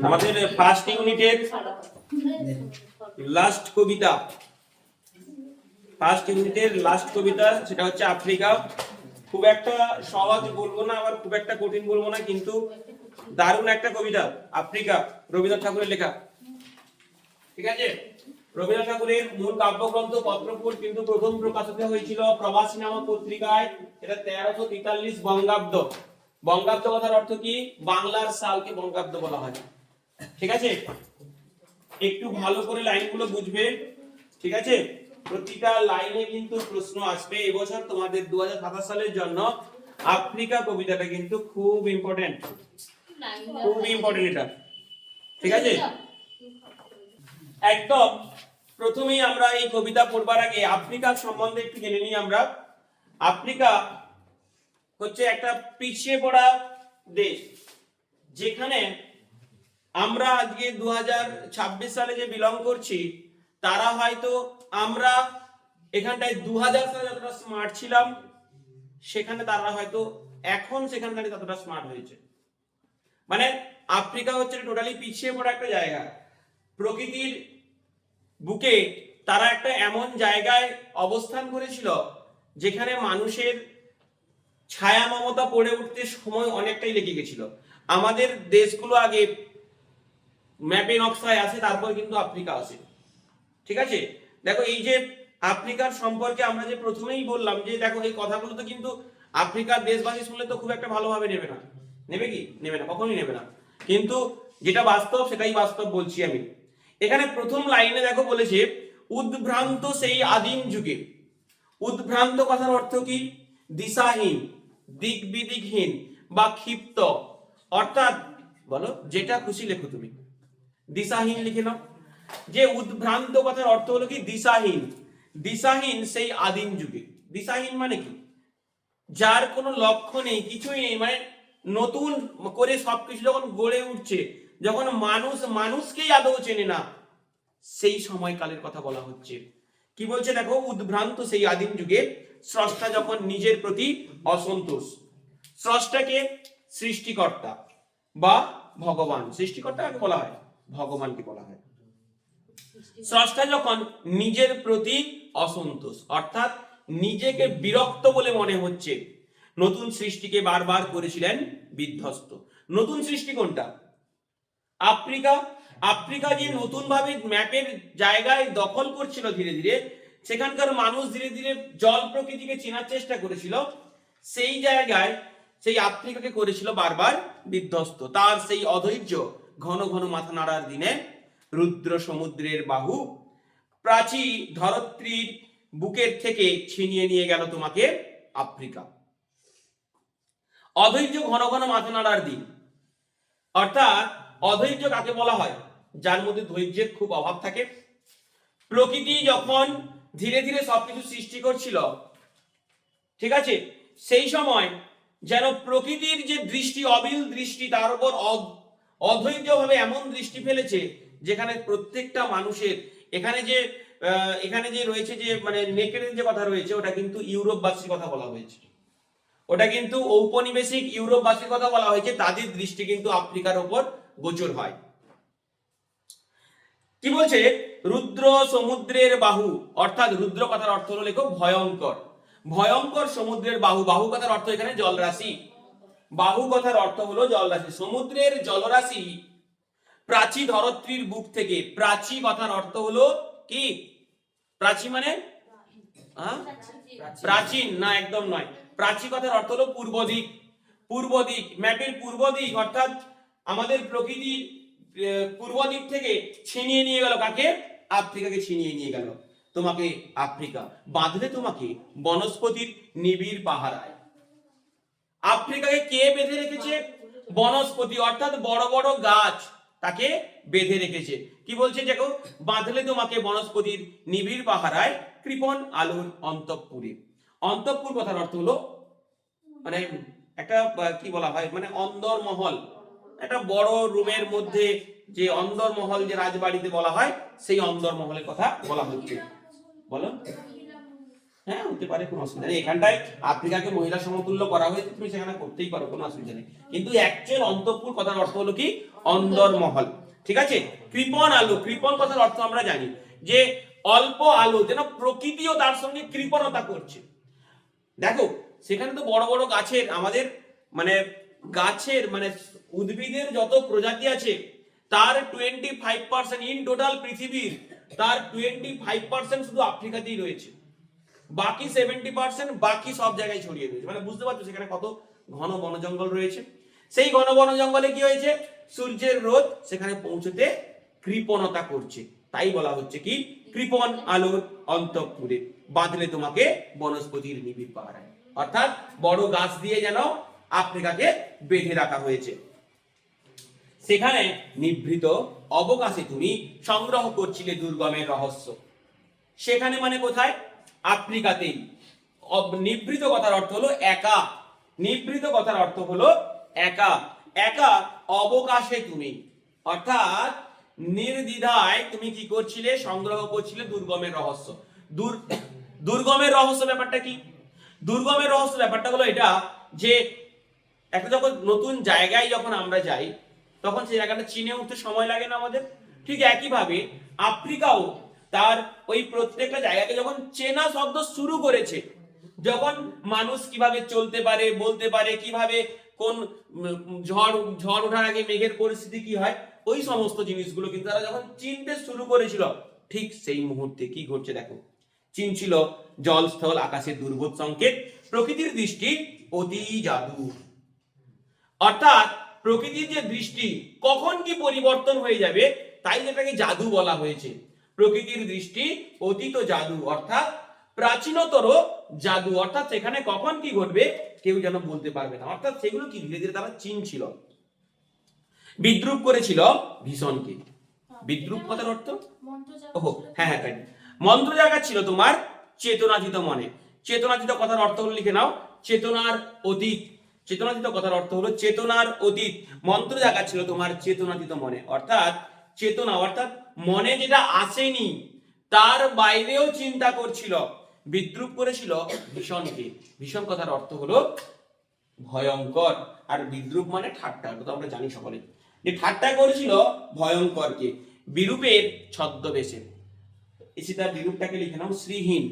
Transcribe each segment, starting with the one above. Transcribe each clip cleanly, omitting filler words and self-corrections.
আমাদের ফার্স্ট ইউনিটের লাস্ট কবিতা, সেটা হচ্ছে আফ্রিকা। খুব একটা সহজ বলবো না, আবার খুব একটা কঠিন বলবো না, কিন্তু দারুণ একটা কবিতা আফ্রিকা, রবীন্দ্রনাথ ঠাকুরের লেখা। ঠিক আছে, রবীন্দ্রনাথ ঠাকুরের মূল কাব্যগ্রন্থ পত্রপুট কিন্তু প্রথম প্রকাশিত হয়েছিল প্রবাসী নামক পত্রিকায়। এটা 1343 বঙ্গাব্দ। বঙ্গাব্দ কথার অর্থ কি? বাংলার সালকে বঙ্গাব্দ বলা হয়। ঠিক আছে, একটু ভালো করে লাইনগুলো বুঝবে। ঠিক আছে, প্রতিটা লাইনে কিন্তু প্রশ্ন আসবে। এবছর তোমাদের 2027 সালের জন্য আফ্রিকা কবিতাটা কিন্তু খুব ইম্পর্টেন্ট, এটা। ঠিক আছে, একদম প্রথমেই আমরা এই কবিতা পড়বার আগে আফ্রিকার সম্বন্ধে একটু জেনে নিই আমরা। আফ্রিকা হচ্ছে একটা পিছিয়ে পড়া দেশ, যেখানে আমরা আজকে 2026 সালে যে বিলং করছি, তারা হয়তো আমরা এখানটায় 2000 সালে যতটা স্মার্ট ছিলাম, সেখানে তারা হয়তো এখন সেখানটায় ততটা স্মার্ট হয়েছে। মানে আফ্রিকা হচ্ছে টোটালি পিছিয়ে পড়া একটা জায়গা। প্রকৃতির বুকে তারা একটা এমন জায়গায় অবস্থান করেছিল যেখানে মানুষের ছায়া মমতা পড়ে উঠতে সময় অনেকটাই লেগে গেছিল। আমাদের দেশগুলো আগে ম্যাপে নকশায় আসে, তারপর কিন্তু আফ্রিকা আসে। ঠিক আছে, দেখো এই যে আফ্রিকার সম্পর্কে আমরা যে প্রথমেই বললাম, যে দেখো এই কথাগুলো তো কিন্তু আফ্রিকার দেশবাসী শুনলে তো খুব একটা ভালোভাবে নেবে না। নেবে কি? নেবে না, কখনোই নেবে না। কিন্তু যেটা বাস্তব সেটাই বাস্তব বলছি আমি। এখানে প্রথম লাইনে দেখো বলেছে, উদ্ভ্রান্ত সেই আদিম যুগে। উদ্ভ্রান্ত কথার অর্থ কি? দিশাহীন, দিক বিদিকহীন বা ক্ষিপ্ত। অর্থাৎ বলো, যেটা খুশি লেখো তুমি, দিশাহীন লিখে নাও। যে উদ্ভ্রান্ত কথার অর্থ হলো কি? দিশাহীন। দিশাহীন সেই আদিম যুগে। দিশাহীন মানে কি? যার কোনো লক্ষ্য নেই, কিছুই নেই, মানে নতুন করে সবকিছু যখন গড়ে উঠছে, যখন মানুষ মানুষকেই আদৌ চেনে না, সেই সময়কালের কথা বলা হচ্ছে। কি বলছে দেখো, উদ্ভ্রান্ত সেই আদিম যুগে স্রষ্টা যখন নিজের প্রতি অসন্তোষ। স্রষ্টাকে সৃষ্টিকর্তা বা ভগবান, সৃষ্টিকর্তাকে বলা হয়, ভগবানকে বলা হয়। স্রষ্টা যখন নিজের প্রতি অসন্তোষ, অর্থাৎ নিজেকে বিরক্ত বলে মনে হচ্ছে, নতুন সৃষ্টিকে বারবার করেছিলেন বিধ্বস্ত। নতুন সৃষ্টি কোনটা? আফ্রিকা। আফ্রিকা যে নতুন ভাবে ম্যাপের জায়গায় দখল করছিল ধীরে ধীরে, সেখানকার মানুষ ধীরে ধীরে জল প্রকৃতিকে চেনার চেষ্টা করেছিল, সেই জায়গায় সেই আফ্রিকাকে করেছিল বারবার বিধ্বস্ত। তার সেই অধৈর্য ঘন ঘন মাথা নাড়ার দিনে রুদ্র সমুদ্রের বাহু প্রাচী ধরত্রীর বুকের থেকে ছিনিয়ে নিয়ে গেল তোমাকে আফ্রিকা। অধৈর্য ঘন ঘন মাথা নাড়ার দিন, অর্থাৎ অধৈর্য কাকে বলা হয়? যার মধ্যে ধৈর্যের খুব অভাব থাকে। প্রকৃতি যখন ধীরে ধীরে সবকিছু সৃষ্টি করছিল, ঠিক আছে, সেই সময় যেন প্রকৃতির যে দৃষ্টি, অবিল দৃষ্টি, তার উপর অধৈর্য ভাবে এমন দৃষ্টি ফেলেছে, যেখানে প্রত্যেকটা মানুষের এখানে যে রয়েছে, যে মানে নেকেডের যে কথা রয়েছে, ওটা কিন্তু ইউরোপবাসীর কথা বলা হয়েছে। ওটা কিন্তু ঔপনিবেশিক ইউরোপবাসীর কথা বলা হয়েছে। তাদের দৃষ্টি কিন্তু আফ্রিকার উপর গোচর হয়। কি বলছে? রুদ্র সমুদ্রের বাহু, অর্থাৎ রুদ্র কথার অর্থ হলো, লেখো ভয়ঙ্কর। ভয়ঙ্কর সমুদ্রের বাহু। বাহু কথার অর্থ এখানে জলরাশি। বাহু কথার অর্থ হলো জলরাশি। সমুদ্রের জলরাশি প্রাচী ধরত্রীর বুক থেকে। প্রাচী কথার অর্থ হলো কি? প্রাচী মানে প্রাচীন না, একদম নয়। প্রাচী কথার অর্থ হলো পূর্ব দিক। পূর্ব দিক, ম্যাপের পূর্ব দিক, অর্থাৎ আমাদের প্রকৃতির পূর্ব দিক থেকে ছিনিয়ে নিয়ে গেল কাকে? আফ্রিকাকে ছিনিয়ে নিয়ে গেল তোমাকে আফ্রিকা। বাঁধলে তোমাকে বনস্পতির নিবিড় পাহারায়। আফ্রিকাকে কে বেঁধে রেখেছে? বনস্পতি, অর্থাৎ বড় বড় গাছ তাকে বেঁধে রেখেছে। কি বলছে দেখো, বাঁধলে তোমাকে বনস্পতির নিবিড় পাহারায়, কৃপণ আলোর অন্তঃপুরে। অন্তঃপুর কথার অর্থ হলো মানে একটা কি বলা হয়, মানে অন্দরমহল, একটা বড় রুমের মধ্যে যে অন্দরমহল, যে রাজবাড়িতে বলা হয়, সেই অন্দরমহলের কথা বলা হচ্ছে। বলো, হ্যাঁ হতে পারে, কোনো অসুবিধা নেই। এখানটায় আফ্রিকাকে মহিলা সমতুল্য করা হয়েছে, তুমি সেখানে করতেই পারো, কোনো অসুবিধা নেই। কিন্তু অ্যাকচুয়াল অন্তঃপুর কথার অর্থ হলো কি অন্দরমহল, ঠিক আছে। কৃপণ আলো, কৃপণ কথার অর্থ আমরা জানি যে অল্প আলো, যেন প্রকৃতিও তার সঙ্গে কৃপণতা করছে। দেখো সেখানে তো বড় বড় গাছের, আমাদের মানে গাছের মানে উদ্ভিদের যত প্রজাতি আছে তার 25% ইন টোটাল পৃথিবীর, তার 25% শুধু আফ্রিকাতেই রয়েছে, বাকি 70% বাকি সব জায়গায় ছড়িয়ে রয়েছে। মানে বুঝতে পারছো সেখানে কত ঘন বন জঙ্গল রয়েছে। সেই ঘন বন জঙ্গলে কি হয়েছে, সূর্যের রোদ সেখানে পৌঁছতে কৃপণতা করছে, তাই বলা হচ্ছে কি কৃপণ আলোর অন্তঃপুরে বাঁধলে তোমাকে বনস্পতির নিবিড় পাহারায়। অর্থাৎ বড় গাছ দিয়ে যেন আফ্রিকাকে বেঁধে রাখা হয়েছে। সেখানে নিভৃত অবকাশে তুমি সংগ্রহ করছিলে দুর্গমের রহস্য। সেখানে মানে কোথায়, আফ্রিকাতেই। নিভৃত কথার অর্থ হলো একা, নিভৃত কথার অর্থ হলো একা, একা অবকাশে তুমি, অর্থাৎ নির্দ্বিধায় তুমি কি করছিলে, সংগ্রহ করছিলে দুর্গমের রহস্য। দুর্গমের রহস্য ব্যাপারটা কি, দুর্গমের রহস্য ব্যাপারটা হলো এটা যে একটা যখন নতুন জায়গায় যখন আমরা যাই তখন সেই জায়গাটা চিনে উঠতে সময় লাগে না আমাদের, ঠিক একইভাবে আফ্রিকাও তার ওই প্রত্যেকটা জায়গাকে যখন চেনা শব্দ শুরু করেছে, যখন মানুষ কিভাবে চলতে পারে, বলতে পারে, কিভাবে কোন ঝড় ঝড় ওঠার আগে মেঘের পরিস্থিতি কি হয়, ওই সমস্ত জিনিসগুলো কিন্তু তারা যখন চিনতে শুরু করেছিল, ঠিক সেই মুহূর্তে কি ঘটছে দেখো, চিনছিল জল স্থল আকাশের দুর্বোধ সংকেত, প্রকৃতির দৃষ্টি অতি জাদু। অর্থাৎ প্রকৃতির যে দৃষ্টি কখন কি পরিবর্তন হয়ে যাবে, তাই যেটাকে জাদু বলা হয়েছে। প্রকৃতির দৃষ্টি অতীত জাদু, অর্থাৎ প্রাচীনতর জাদু, অর্থাৎ সেখানে কখন কি ঘটবে কেউ যেন বলতে পারবে না। অর্থাৎ সেগুলো কি ধীরে ধীরে তারা চিনছিল। বিদ্রুপ করেছিল ভীষণকে, বিদ্রুপ কথার অর্থ, ওহো হ্যাঁ হ্যাঁ তাই, মন্ত্র জাগা ছিল তোমার চেতনাতীত মনে। চেতনাতীত কথার অর্থ হলো লিখে নাও চেতনার অতীত, চেতনাতীত কথার অর্থ হলো চেতনার অতীত। মন্ত্র জাগা ছিল তোমার চেতনাতীত মনে, অর্থাৎ চেতনা অর্থাৎ মনে যেটা আসেনি তার বাইরেও চিন্তা করছিল। বিদ্রুপ করেছিল ভীষণকে, ভীষণ কথার অর্থ হলো ভয়ঙ্কর, আর বিদ্রুপ মানে ঠাট্টা, তো আমরা জানি সকলে যে ঠাট্টা করেছিল ভয়ঙ্করকে বিরূপের ছদ্মবেশে। এসে তার বিরূপটাকে লিখে নাও শ্রীহীন।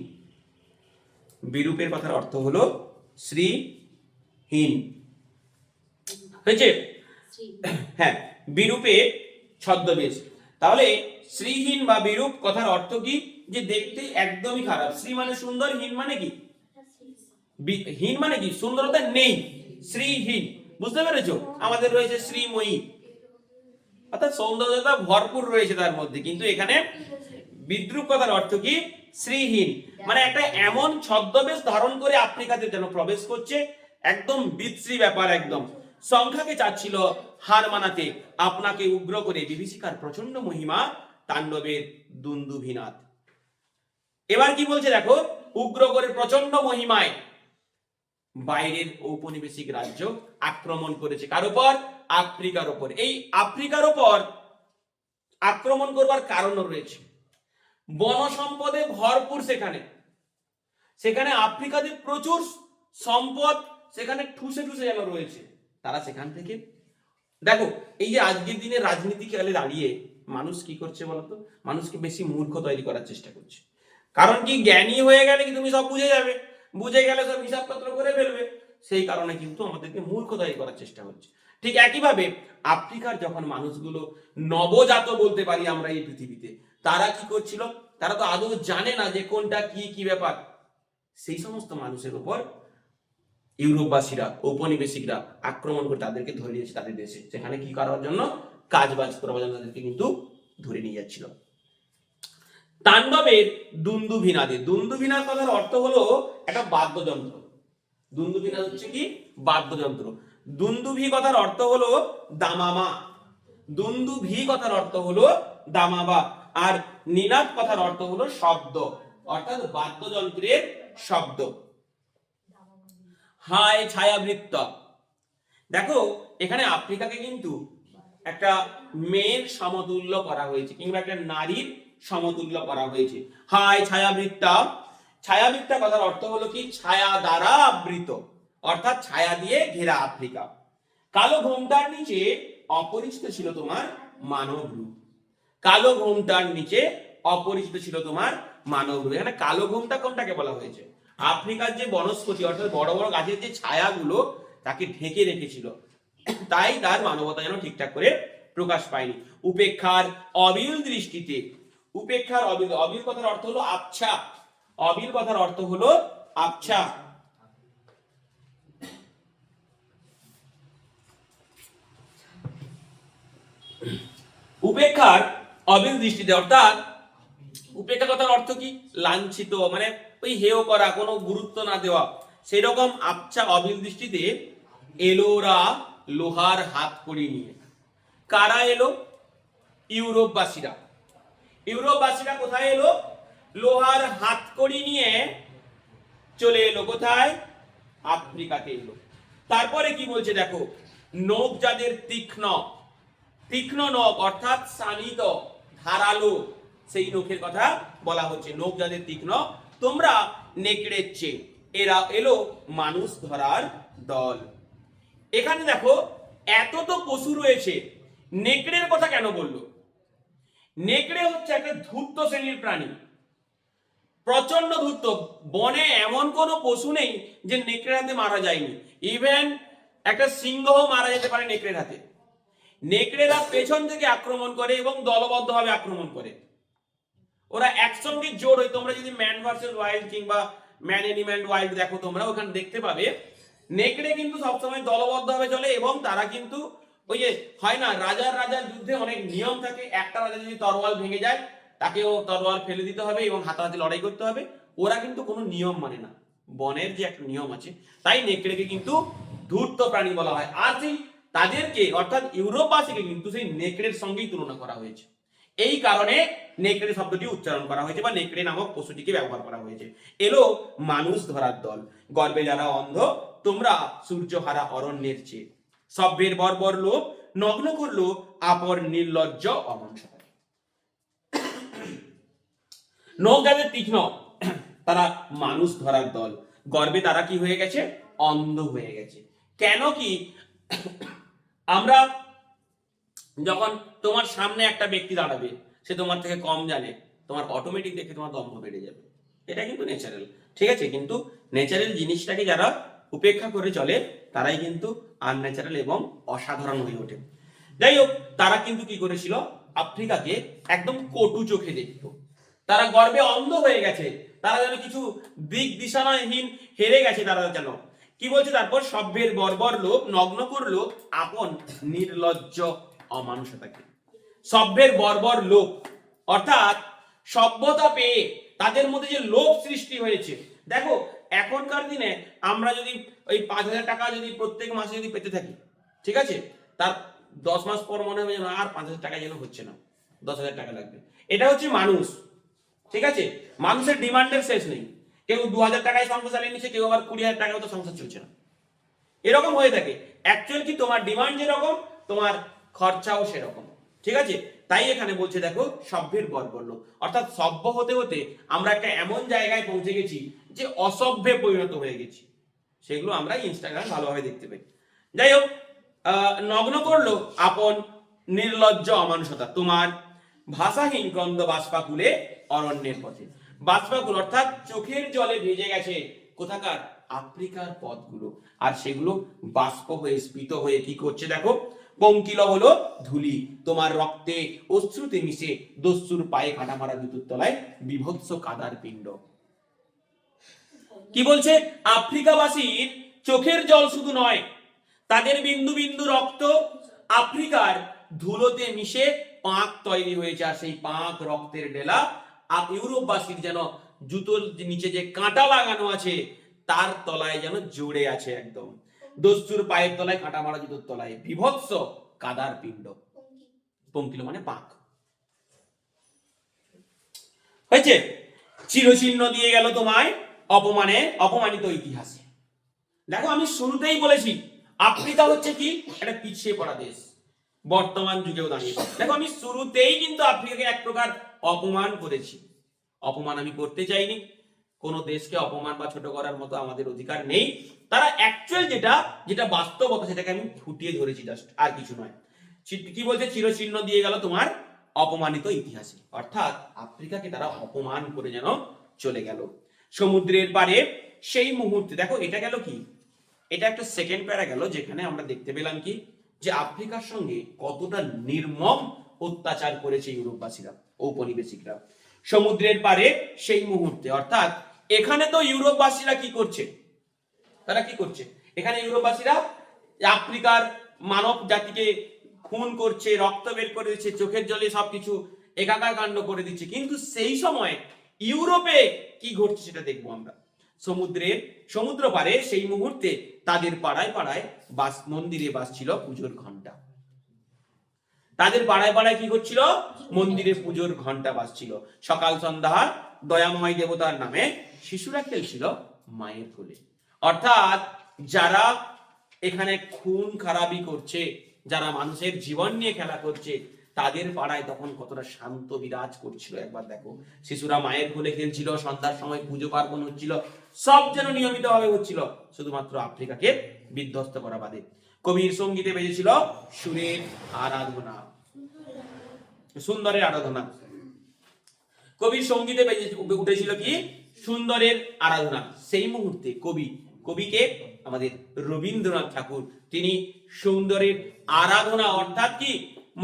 বিরূপের কথার অর্থ হলো শ্রীহীন, হয়েছে? হ্যাঁ, বিরূপে ছদ্মবেশ। তাহলে শ্রীহীন বা বিরূপ কথার অর্থ কি, যে দেখতে একদমই খারাপ। শ্রী মানে সুন্দর, হীন মানে কি, হীন মানে কি সুন্দরতা নেই, শ্রীহীন, বুঝতে পেরেছো? আমাদের রয়েছে শ্রীময়ী, অর্থাৎ সৌন্দর্যতা ভরপুর রয়েছে তার মধ্যে, কিন্তু এখানে বিদ্রুপ কথার অর্থ কি শ্রীহীন, মানে একটা এমন ছদ্মবেশ ধারণ করে আফ্রিকাতে যেন প্রবেশ করছে, একদম বিশ্রী ব্যাপার। একদম সংখ্যাকে চাচ্ছিল হার মানাতে, আপনাকে উগ্র করে বিভীষিকার প্রচন্ড মহিমা তাণ্ডবের দুন্দুভিনাথ। এবার কি বলছে দেখো, উগ্র করে প্রচন্ড মহিমায় বাইরের ঔপনিবেশিক রাজ্য আক্রমণ করেছে কার উপর, আফ্রিকার উপর। এই আফ্রিকার উপর আক্রমণ করবার কারণও রয়েছে, বন সম্পদে ভরপুর সেখানে, সেখানে আফ্রিকাতে প্রচুর সম্পদ সেখানে ঠুসে ঠুসে যেন রয়েছে। তারা সেখান থেকে দেখো, এই যে আজকের দিনে রাজনীতি খেলে দাঁড়িয়ে মানুষ কি করছে বলতো, মানুষকে বেশি মূর্খ তৈরি করার চেষ্টা করছে। কারণ কি, জ্ঞানী হয়ে গেলে কি তুমি সব বুঝে যাবে, বুঝে গেলে সব হিসাবপত্র করে ফেলবে, সেই কারণে কিন্তু আমাদেরকে মূর্খ তৈরি করার চেষ্টা হচ্ছে। ঠিক একইভাবে আফ্রিকার যখন মানুষগুলো নবজাত বলতে পারি আমরা এই পৃথিবীতে, তারা কি করছিল, তারা তো আদৌ জানে না যে কোনটা কি কি ব্যাপার। সেই সমস্ত মানুষের উপর ইউরোপবাসীরা, ঔপনিবেশিকরা আক্রমণ করে তাদেরকে ধরে নিয়েছে তাদের দেশে, সেখানে কি করার জন্য, কাজ বাজ করার জন্য তাদেরকে কিন্তু ধরে নিয়ে যাচ্ছিল। তাণ্ডবের দুন্দুভিনাদে, দুন্দুভিনাদ কথার অর্থ হলো একটা বাদ্যযন্ত্র। দুন্দুভিনাদ হচ্ছে কি বাদ্যযন্ত্র। দুন্দুভি কথার অর্থ হলো দামামা, দুন্দুভি কথার অর্থ হলো দামাবা, আর নিনাদ কথার অর্থ হলো শব্দ, অর্থাৎ বাদ্যযন্ত্রের শব্দ। হায় ছায়াবৃত্ত, দেখো এখানে আফ্রিকাকে কিন্তু একটা মেয়ের সমতুল্য করা হয়েছে, কিংবা একটা নারীর সমতুল্য করা হয়েছে। হায় ছায়াবৃত্তা ছায়াবৃত্তা কথার অর্থ হলো কি, ছায়া দ্বারা আবৃত, অর্থাৎ ছায়া দিয়ে ঘেরা আফ্রিকা। কালো ঘোমটার নিচে অপরিচিত ছিল তোমার মানব রূপ। কালো ঘোমটার নিচে অপরিচিত ছিল তোমার মানব রূপ। এখানে কালো ঘোমটা কোনটাকে বলা হয়েছে? আফ্রিকার যে বনস্পতি অর্থাৎ বড় বড় গাছের যে ছায়াগুলো তাকে ঢেকে রেখেছিল, তাই তার মানবতা যেন ঠিকঠাক করে প্রকাশ পায়নি। উপেক্ষার অবিল দৃষ্টিতে, উপেক্ষার অবিল, অবিল কথার অর্থ হলো আবছা, অবিল কথার অর্থ হলো আবছা। উপেক্ষার অবিল দৃষ্টিতে, অর্থাৎ উপেক্ষা কথার অর্থ কি? লাঞ্ছিত, মানে ওই হেয় করা, কোনো গুরুত্ব না দেওয়া, সেই রকম আবছা অবিল দৃষ্টিতে এলোরা লোহার হাতকড়ি নিয়ে। কারা এলো? ইউরোপবাসীরা। ইউরোপবাসীরা কোথায় এলো? লোহার হাতকড়ি নিয়ে চলে এলো কোথায়? আফ্রিকাতে এলো। তারপরে কি বলছে দেখো, নখ যাদের তীক্ষ্ণ, তীক্ষ্ণ নখ অর্থাৎ শানিত, ধারালো, সেই নখের কথা বলা হচ্ছে। নখ যাদের তীক্ষ্ণ, তোমরা নেকড়ের চেয়ে, এরা এলো মানুষ ধরার দল। এখানে দেখো এত তো পশু রয়েছে, নেকড়ের কথা কেন বললো? নেকড়ে হচ্ছে একটা ধূর্ত শ্রেণীর প্রাণী, প্রচন্ড ধূর্ত। বনে এমন কোনো পশু নেই যে নেকড়ের হাতে মারা যায়নি। ইভেন একটা সিংহ মারা যেতে পারে নেকড়ের হাতে। নেকড়েরা পেছন থেকে আক্রমণ করে এবং দলবদ্ধভাবে আক্রমণ করে। ওরা একসঙ্গে জোর হয়। তোমরা যদি ম্যান ভার্সেস ওয়াইল্ড কিংবা ম্যান এনিম্যাল ওয়াইল্ড দেখো, তোমরা ওখানে দেখতে পাবে নেকড়ে কিন্তু সবসময় দলবদ্ধভাবে চলে এবং তারা কিন্তু ওই যে হয় না, রাজার রাজার যুদ্ধে অনেক নিয়ম থাকে। একটা রাজা যদি তরোয়াল ভেঙে যায়, তাকেও তরোয়াল ফেলে দিতে হবে এবং হাতাহাতি লড়াই করতে হবে। ওরা কিন্তু কোনো নিয়ম মানে না, বনের যে একটা নিয়ম আছে। তাই নেকড়েকে কিন্তু ধূর্ত প্রাণী বলা হয়। আর সেই তাদেরকে অর্থাৎ ইউরোপবাসীকে কিন্তু সেই নেকড়ের সঙ্গেই তুলনা করা হয়েছে। এই কারণে নেকড়ে শব্দটি উচ্চারণ করা হয়েছে বা নেকড়ে নামক পশুটিকে ব্যবহার করা হয়েছে। এলো মানুষ ধরার দল, গর্বে যারা অন্ধ, তোমরা সূর্যহারা অরণ্যের চেয়ে। সভ্যের বর্বর লোভ নগ্ন করলো আপর নির্লজ্জ অমনসতা। নখ যাদের তীক্ষ্ণ, তারা মানুষ ধরার দল। গর্বে তারা কি হয়ে গেছে? অন্ধ হয়ে গেছে। কেন কি? আমরা যখন তোমার সামনে একটা ব্যক্তি দাঁড়াবে, সে তোমার থেকে কম জানে, তোমার অটোমেটিক দেখে তোমার দম্ভ বেড়ে যাবে। এটা কিন্তু ন্যাচারাল, ঠিক আছে? কিন্তু ন্যাচারাল জিনিসটাকে যারা উপেক্ষা করে চলে, তারাই কিন্তু আনন্যাচারাল এবং অসাধারণ হয়ে ওঠে। যাই হোক, তারা কিন্তু কি করেছিল? আফ্রিকাকে একদম কটু চোখে দেখতো। তারা গর্বে অন্ধ হয়ে গেছে, তারা যেন কিছু দিক দিশানাহীন হেরে গেছে। তারা যেন কি বলছে তারপর, সভ্যের বর্বর লোভ নগ্ন করলো আপন নির্লজ্জ অমানুষতাকে। সভ্যের বর্বর লোভ অর্থাৎ সভ্যতা পেয়ে তাদের মধ্যে যে লোভ সৃষ্টি হয়েছে। দেখো এখনকার দিনে আমরা যদি ওই 5,000 টাকা যদি প্রত্যেক মাসে যদি পেতে থাকি, ঠিক আছে, তার 10 মাস পর মনে হবে যেন আর 5,000 টাকা যেন হচ্ছে না, 10,000 টাকা লাগবে। এটা হচ্ছে মানুষ, ঠিক আছে? মানুষের ডিমান্ডের শেষ নেই। কেউ 2,000 টাকায় সংসার চালিয়ে নিচ্ছে, কেউ আবার 20,000 টাকাও তো সংসার চলছে না। এরকম হয়ে থাকে। অ্যাকচুয়াল কি, তোমার ডিমান্ড যেরকম তোমার খরচাও সেরকম, ঠিক আছে? তাই এখানে বলছে দেখো, সভ্যের বর্বর লোভ, অর্থাৎ সভ্য হতে হতে আমরা একটা এমন জায়গায় পৌঁছে গেছি যে অসভ্যে পরিণত হয়ে গেছি। সেগুলো আমরা ইনস্টাগ্রাম ভালোভাবে দেখতে পাই। যাই হোক, নগ্ন করলো আপন নির্লজ্জ অমানুষতা তোমার ভাষাহীন ক্রন্দ বাষ্পাকুলে অরণ্যের পথে। বাষ্পাকুল অর্থাৎ চোখের জলে ভেজে গেছে কোথাকার? আফ্রিকার পথগুলো। আর সেগুলো বাষ্প হয়ে স্ফীত হয়ে কি করছে দেখো, পঙ্কিল হলো ধুলি, তোমার রক্তে অশ্রুতে মিশে দস্যুর পায়ে কাটা মারা জুতোর তলায় বিভৎস কাদার পিণ্ড। কি বলছে? আফ্রিকাবাসীর চোখের জল শুধু নয়, তাদের বিন্দু বিন্দু রক্ত আফ্রিকার ধুলোতে মিশে পাঁক তৈরি হয়েছে। আর সেই পাঁক রক্তের ডেলা ইউরোপবাসীর যেন জুতোর নিচে যে কাঁটা লাগানো আছে তার তলায় যেন জুড়ে আছে একদম। দস্যুর পায়ের তলায় কাঁটা মারা জুতোর তলায় বিভৎস কাদার পিণ্ড। পঙ্কিল মানে পাঁক হয়েছে। চিরচিহ্ন দিয়ে গেল তোমায় অপমানিত ইতিহাসে। দেখো আমি শুরুতেই বলেছি আফ্রিকা হচ্ছে কি একটা পিছিয়ে পড়া দেশ বর্তমান যুগেও দাঁড়িয়ে। দেখো আমি শুরুতেই কিন্তু আফ্রিকাকে এক প্রকার অপমান করেছি। অপমান আমি করতে চাইনি, কোনো দেশকে অপমান বা ছোট করার মতো আমাদের অধিকার নেই। তারা অ্যাকচুয়াল যেটা বাস্তবতা সেটাকে আমি ফুটিয়ে ধরেছি জাস্ট, আর কিছু নয়। কি বলছে, চিরচিহ্ন দিয়ে গেল তোমার অপমানিত ইতিহাসে, অর্থাৎ আফ্রিকাকে তারা অপমান করে যেন চলে গেল। সমুদ্রের পারে সেই মুহূর্তে, দেখো এটা গেল কি, এটা একটা সেকেন্ড প্যারা গেল, যেখানে আমরা দেখতে পেলাম কি যে আফ্রিকার সঙ্গে কতটা নির্মম অত্যাচার করেছে ইউরোপবাসীরা, ঔপনিবেশিকরা। সমুদ্রের পারে সেই মুহূর্তে, অর্থাৎ এখানে তো ইউরোপবাসীরা কি করছে, তারা কি করছে, এখানে ইউরোপবাসীরা আফ্রিকার মানব জাতিকে খুন করছে, রক্ত বের করে দিচ্ছে, চোখের জলে সবকিছু একাকার কাণ্ড করে দিচ্ছে। কিন্তু সেই সময় ইউরোপে কি ঘটছে সেটা দেখবো আমরা। সমুদ্র পারে সেই মুহূর্তে তাদের পাড়ায় পাড়ায় মন্দিরে বাজছিল পুজোর ঘন্টা। তাদের পাড়ায় পাড়ায় কি করছিল, মন্দিরে পুজোর ঘন্টা বাজছিল। সকাল সন্ধ্যা দয়াময় দেবতার নামে শিশুরা খেলছিল মায়ের কোলে। অর্থাৎ যারা এখানে খুন খারাপি করছে, যারা মানুষের জীবন নিয়ে খেলা করছে, তাদের পাড়ায় তখন কতটা শান্ত বিরাজ করছিল একবার দেখো। শিশুরা মায়ের কোলে খেলছিল, সন্ধ্যার সময় পুজো পার্বণ হচ্ছিল, সব যেন নিয়মিত ভাবে হচ্ছিল, শুধুমাত্র আফ্রিকাকে বিধ্বস্ত করা বাদে। কবির সঙ্গীতে বেজেছিল সুরের আরাধনা, সুন্দরের আরাধনা। কবির সঙ্গীতে বেজে উঠেছিল কি, সুন্দরের আরাধনা। সেই মুহূর্তে কবিকে আমাদের রবীন্দ্রনাথ ঠাকুর, তিনি সুন্দরের আরাধনা, অর্থাৎ কি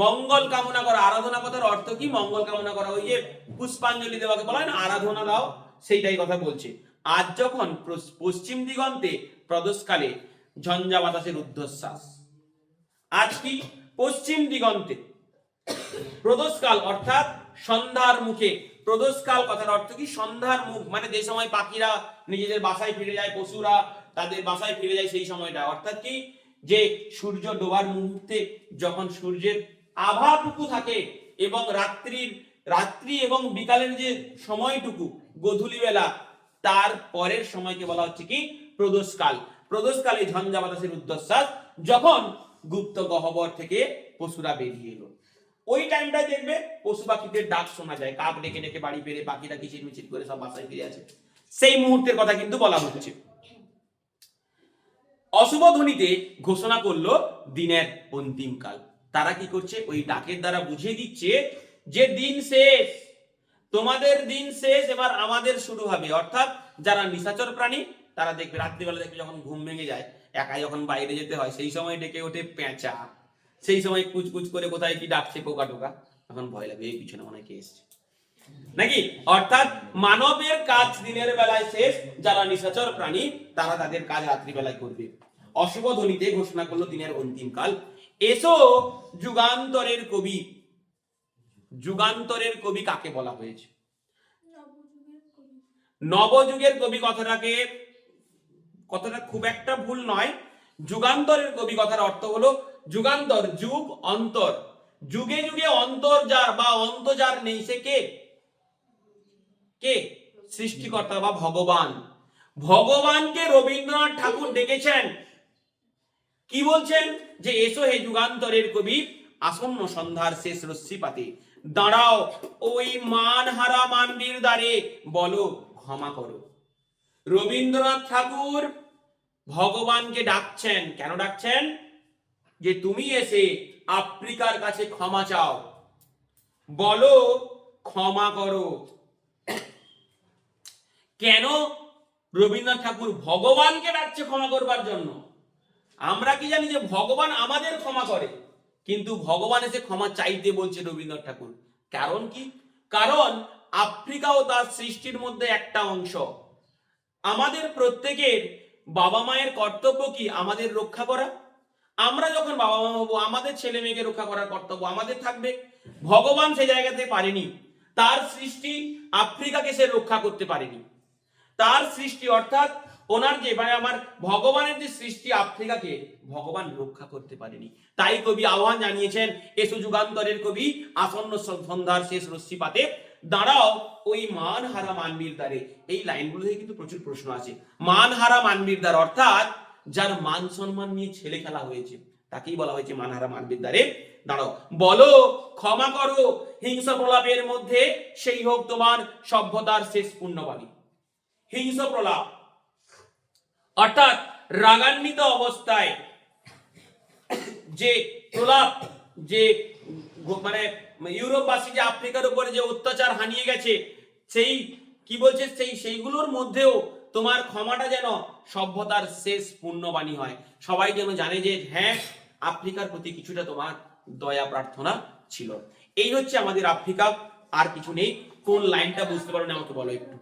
মঙ্গল কামনা করা। আরাধনা কথার অর্থ কি, মঙ্গল কামনা করা। ওই যে পুষ্পাঞ্জলি দেওয়াকে বলা হয় না, আরাধনা দাও, সেইটাই কথা বলছে। আজ যখন পশ্চিম দিগন্তে প্রদোষকালে ঝঞ্ঝা বাতাসের ঊর্ধ্বশ্বাস, আজ কি পশ্চিম দিগন্তে প্রদোষকাল, অর্থাৎ সন্ধ্যার মুখে। প্রদোষকাল কথার অর্থ কি, সন্ধ্যার মুখ, মানে যে সময় পাখিরা নিজেদের বাসায় ফিরে যায়, পশুরা তাদের বাসায় ফিরে যায়, সেই সময়টা। অর্থাৎ কি, যে সূর্য ডোবার মুহূর্তে যখন সূর্যের আভাটুকু থাকে এবং রাত্রি এবং বিকালের যে সময়টুকু গোধূলি বেলা, তার পরের সময়কে বলা হচ্ছে কি প্রদোষকাল। প্রদোষকালে ঝঞ্ঝা বাতাসের ঊর্ধ্বশ্বাস, যখন গুপ্ত গহ্বর থেকে পশুরা বেরিয়ে এলো, ওই টাইমটা দেখবে পশু পাখিদের ডাক শোনা যায়, কাক ডেকে ডেকে বাড়ি ফিরে, পাখিরা কিচির মিচির করে সব বাসায় ফিরে আছে, সেই মুহূর্তের কথা কিন্তু বলা হচ্ছে। অশুভ ধ্বনিতে ঘোষণা করলো দিনের অন্তিম কাল। তারা কি করছে, ওই ডাকের দ্বারা বুঝিয়ে দিচ্ছে যে দিন শেষ, তোমাদের দিন শেষ, এবার আমাদের শুরু হবে। অর্থাৎ যারা নিশাচর প্রাণী, তারা দেখবে রাত্রিবেলা দেখবে যখন ঘুম ভেঙে যায়, একা যখন বাইরে যেতে হয়, সেই সময় ডেকে ওঠে পেঁচা, সেই সময় কুচকুচ করে কোথায় কি ডাকছে পোকা টোকা, তখন ভয় লাগে, এই পিছনে মনে হয় কে এসছে নাকি। অর্থাৎ মানবের কাজ দিনের বেলায় শেষ, যারা নিশাচর প্রাণী তারা তাদের কাজ রাত্রিবেলায় করবে। অশুভ ধ্বনিতে ঘোষণা করলো দিনের অন্তিম কাল। এসো যুগান্তরের কবি। যুগান্তরের কবি কাকে বলা হয়েছে, নবযুগের কবি। কথাটা খুব একটা ভুল নয়। যুগান্তরের কবি কথার অর্থ হলো যুগান্তর, যুগ অন্তর, যুগে যুগে অন্তর যার বা অন্ত যার নেই, সে কে সৃষ্টিকর্তা বা ভগবান। ভগবানকে রবীন্দ্রনাথ ঠাকুর ডেকেছেন, কি বলছেন, যে এসো হে যুগান্তরের কবি, আসন্ন সন্ধ্যার শেষ রশ্মিপাতে দাঁড়াও ওই মানহারা মানবীর দ্বারে, বলো ক্ষমা করো। রবীন্দ্রনাথ ঠাকুর ভগবানকে ডাকছেন, কেন ডাকছেন, যে তুমি এসে আফ্রিকার কাছে ক্ষমা চাও, বলো ক্ষমা করো। কেন রবীন্দ্রনাথ ঠাকুর ভগবানকে ডাকছে ক্ষমা করবার জন্য? আমরা কি জানি যে ভগবান আমাদের ক্ষমা করে, কিন্তু ভগবান এসে ক্ষমা চাইতে বলছে রবীন্দ্রনাথ ঠাকুর। কারণ কি, কারণ আফ্রিকাও তার সৃষ্টির মধ্যে একটা অংশ। আমাদের প্রত্যেকের বাবা মায়ের কর্তব্য কি, আমাদের রক্ষা করা। আমরা যখন বাবা মা হবো, আমাদের ছেলে মেয়েকে রক্ষা করার কর্তব্য আমাদের থাকবে। ভগবান সে জায়গাতে পারেনি, তার সৃষ্টি আফ্রিকাকে সে রক্ষা করতে পারেনি। তার সৃষ্টি অর্থাৎ ওনার যে মানে আমার ভগবানের যে সৃষ্টি, আফ্রিকাকে ভগবান রক্ষা করতে পারেনি। তাই কবি আহ্বান জানিয়েছেন, এসো যুগান্তরের কবি, আসন্ন সন্ধ্যার শেষ রশ্মিপাতে দাঁড়াও ওই মানহারা মানবীর দ্বারে। এই লাইনগুলো থেকে কিন্তু প্রচুর প্রশ্ন আছে। মানহারা মানবীর দ্বার, অর্থাৎ যার মান সম্মান নিয়ে ছেলে খেলা হয়েছে, তাকেই বলা হয়েছে মানহারা মানবীর দ্বারে দাঁড়াও, বলো ক্ষমা করো, হিংসা প্রলাপের মধ্যে সেই হোক তোমার সভ্যতার শেষ পুণ্যবাণী। হিংস্র প্রলাপ, অর্থাৎ রাগান্বিত অবস্থায় যে প্রলাপ, যে মানে ইউরোপবাসী যে আফ্রিকার উপরে যে অত্যাচার হানিয়ে গেছে, সেই কি বলছে, সেইগুলোর মধ্যেও তোমার ক্ষমাটা যেন সভ্যতার শেষ পুণ্যবাণী হয়, সবাই যেন জানে যে হ্যাঁ আফ্রিকার প্রতি কিছুটা তোমার দয়া প্রার্থনা ছিল। এই হচ্ছে আমাদের আফ্রিকা, আর কিছু নেই। কোন লাইনটা বুঝতে পারো না আমাকে বলো একটু।